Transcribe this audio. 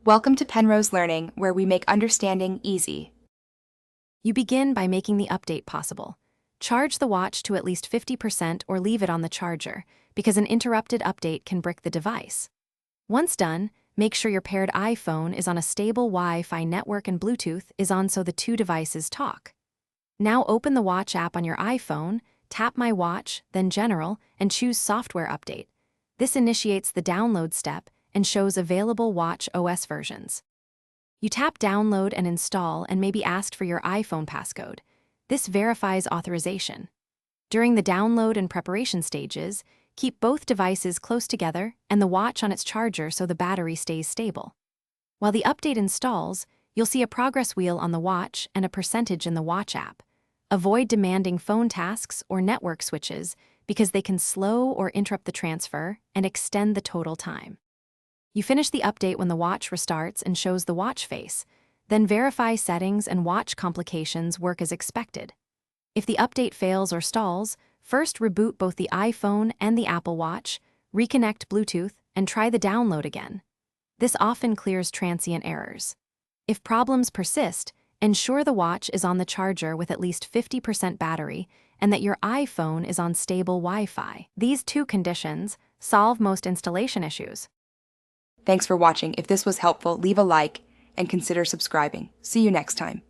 Welcome to Penrose Learning, where we make understanding easy. You begin by making the update possible. Charge the watch to at least 50% or leave it on the charger, because an interrupted update can brick the device. Once done, make sure your paired iPhone is on a stable Wi-Fi network and Bluetooth is on so the two devices talk. Now open the Watch app on your iPhone, tap My Watch, then General, and choose Software Update. This initiates the download step and shows available Watch OS versions. You tap Download and Install and may be asked for your iPhone passcode. This verifies authorization. During the download and preparation stages, keep both devices close together and the watch on its charger so the battery stays stable. While the update installs, you'll see a progress wheel on the watch and a percentage in the Watch app. Avoid demanding phone tasks or network switches because they can slow or interrupt the transfer and extend the total time. You finish the update when the watch restarts and shows the watch face, then verify settings and watch complications work as expected. If the update fails or stalls, first reboot both the iPhone and the Apple Watch, reconnect Bluetooth, and try the download again. This often clears transient errors. If problems persist, ensure the watch is on the charger with at least 50% battery and that your iPhone is on stable Wi-Fi. These two conditions solve most installation issues. Thanks for watching. If this was helpful, leave a like and consider subscribing. See you next time.